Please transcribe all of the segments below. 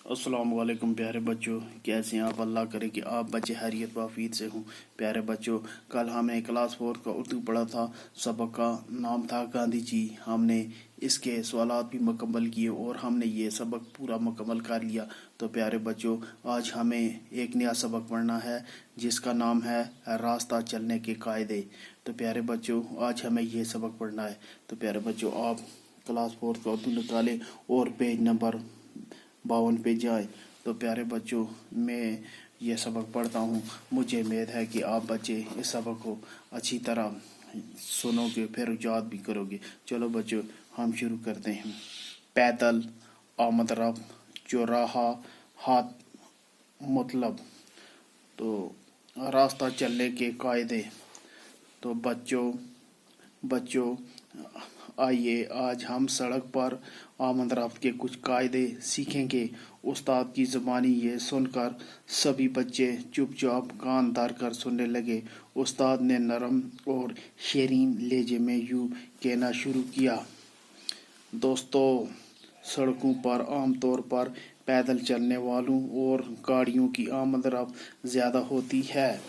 अस्सलाम वालेकुम प्यारे बच्चों, कैसे हैं आप। अल्लाह करे कि आप बच्चे खैरियत वाफियत से हों। प्यारे बच्चों, कल हमने क्लास 4 का उर्दू पढ़ा था। सबक का नाम था गांधी जी। हमने इसके सवालात भी मुकम्मल किए और हमने ये सबक पूरा मुकम्मल कर लिया। तो प्यारे बच्चों, आज हमें एक नया सबक पढ़ना है जिसका नाम है रास्ता चलने के कायदे। तो प्यारे बच्चों, आज हमें ये सबक पढ़ना है। तो प्यारे बच्चों, आप क्लास 4 का उर्दू निकालें और पेज नंबर 52 पे जाए। तो प्यारे बच्चों, मैं ये सबक पढ़ता हूँ। मुझे उम्मीद है कि आप बच्चे इस सबक को अच्छी तरह सुनोगे, फिर याद भी करोगे। चलो बच्चों, हम शुरू करते हैं। पैदल, आमद रफ्त, चौराहा, हाथ मतलब। तो रास्ता चलने के कायदे। तो बच्चों आइए आज हम सड़क पर आमद रफ्त के कुछ कायदे सीखेंगे। उस्ताद की ज़बानी ये सुनकर सभी बच्चे चुपचाप कान धर कर सुनने लगे। उस्ताद ने नरम और शेरीन लहजे में यूं कहना शुरू किया। दोस्तों, सड़कों पर आमतौर पर पैदल चलने वालों और गाड़ियों की आमद रफ्त ज़्यादा होती है,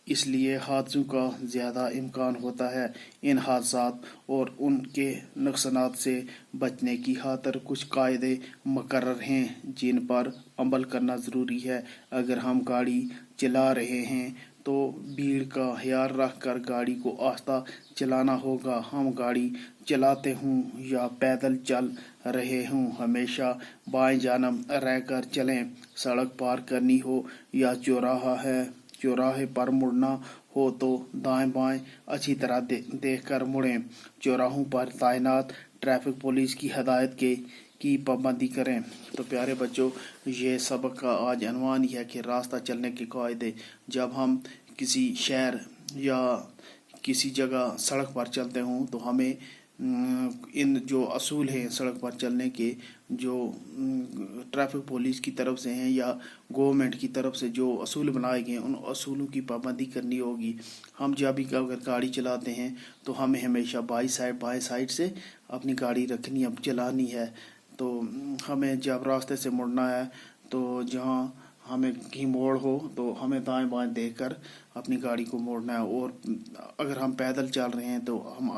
इसलिए हादसों का ज़्यादा इम्कान होता है। इन हादसात और उनके नुकसानात से बचने की खातिर कुछ कायदे मुकर्रर हैं जिन पर अमल करना ज़रूरी है। अगर हम गाड़ी चला रहे हैं तो भीड़ का ख्याल रख कर गाड़ी को आहिस्ता चलाना होगा। हम गाड़ी चलाते हों या पैदल चल रहे हों, हमेशा बाएं जानब रहकर चलें। सड़क पार करनी हो या चौराहे पर मुड़ना हो तो दाएं बाएं अच्छी तरह देख कर मुड़ें। चौराहों पर तैनात ट्रैफिक पुलिस की हदायत की पाबंदी करें। तो प्यारे बच्चों, ये सबक का आज अनवान ही है कि रास्ता चलने के कायदे। जब हम किसी शहर या किसी जगह सड़क पर चलते हों तो हमें इन जो असूल हैं सड़क पर चलने के, जो ट्रैफिक पुलिस की तरफ से हैं या गवर्नमेंट की तरफ से जो असूल बनाए गए हैं, उन असूलों की पाबंदी करनी होगी। हम जब भी अगर गाड़ी चलाते हैं तो हमें हमेशा बाएं साइड से अपनी गाड़ी रखनी है, चलानी है। तो हमें जब रास्ते से मुड़ना है तो जहाँ हमें कहीं मोड़ हो तो हमें दाएं बाएं देखकर अपनी गाड़ी को मोड़ना है। और अगर हम पैदल चल रहे हैं तो हम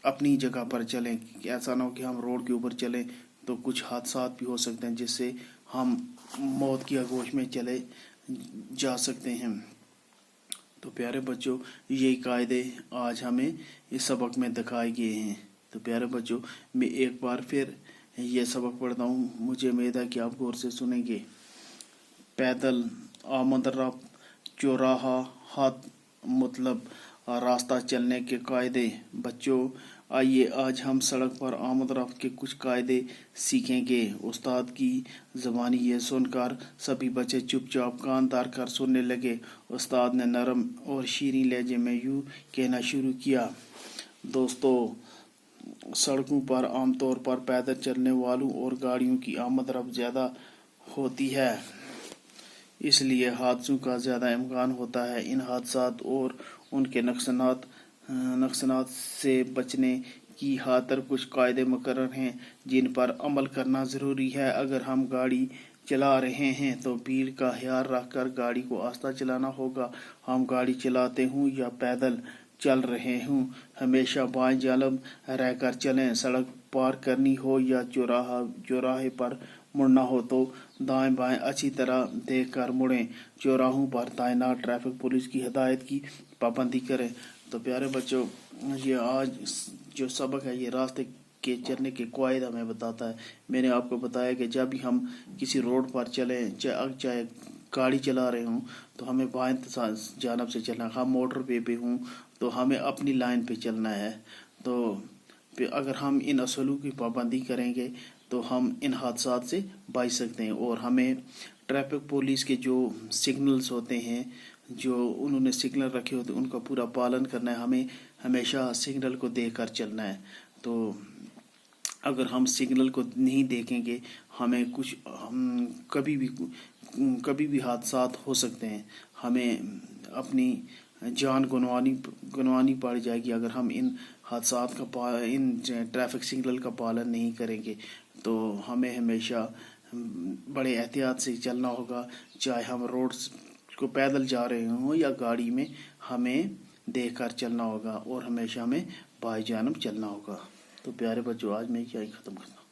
अपनी जगह पर चलें। ऐसा ना हो कि हम रोड के ऊपर चलें तो कुछ हादसा भी हो सकते हैं जिससे हम मौत की आगोश में चले जा सकते हैं। तो प्यारे बच्चों, यही कायदे आज हमें इस सबक में दिखाए गए हैं। तो प्यारे बच्चों, मैं एक बार फिर ये सबक पढ़ता हूँ। मुझे उम्मीद है कि आप गौर से सुनेंगे। पैदल, आमद रफ्त, चौराहा, हाथ मतलब रास्ता चलने के कायदे। बच्चों, आइए आज हम सड़क पर आमद रफ्त के कुछ कायदे सीखेंगे। उस्ताद की ज़बानी ये सुनकर सभी बच्चे चुपचाप कान धर कर सुनने लगे। उस्ताद ने नरम और शीरीं लहजे में यूं कहना शुरू किया। दोस्तों, सड़कों पर आमतौर पर पैदल चलने वालों और गाड़ियों की आमद रफ्त ज़्यादा होती है, इसलिए हादसों का ज़्यादा इम्कान होता है। इन हादसात और उनके नुकसानात से बचने की खातिर कुछ कायदे मुकर्रर हैं जिन पर अमल करना ज़रूरी है। अगर हम गाड़ी चला रहे हैं तो भीड़ का ख्याल रख कर गाड़ी को आहिस्ता चलाना होगा। हम गाड़ी चलाते हों या पैदल चल रहे हों, हमेशा बाएं जानब रहकर चलें। सड़क पार करनी हो या चौराहे पर मुड़ना हो तो दाएं बाएं अच्छी तरह देख कर मुड़ें। चौराहों पर तैनात ट्रैफिक पुलिस की हदायत की पाबंदी करें। तो प्यारे बच्चों, ये आज जो सबक है ये रास्ते के चलने के कायदे हमें बताता है। मैंने आपको बताया कि जब भी हम किसी रोड पर चलें, चाहे गाड़ी चला रहे हों, तो हमें बाएं जानब से चलना। हम मोटर पे हों तो हमें अपनी लाइन पे चलना है। तो अगर हम इन असूलों की पाबंदी करेंगे तो हम इन हादसात से बच सकते हैं। और हमें ट्रैफिक पुलिस के जो सिग्नल्स होते हैं, जो उन्होंने सिग्नल रखे होते हैं, उनका पूरा पालन करना है। हमें हमेशा सिग्नल को देखकर चलना है। तो अगर हम सिग्नल को नहीं देखेंगे, हमें कभी भी हादसात हो सकते हैं। हमें अपनी जान गंवानी पड़ जाएगी अगर हम इन हादसात का इन ट्रैफिक सिग्नल का पालन नहीं करेंगे। تو ہمیں ہمیشہ بڑے احتیاط سے چلنا ہوگا، چاہے ہم روڈ کو پیدل جا رہے ہوں یا گاڑی میں، ہمیں دیکھ کر چلنا ہوگا اور ہمیشہ ہمیں بائی جانب چلنا ہوگا۔ تو پیارے بچوں، آج میں کیا ہی ختم کرتا ہوں۔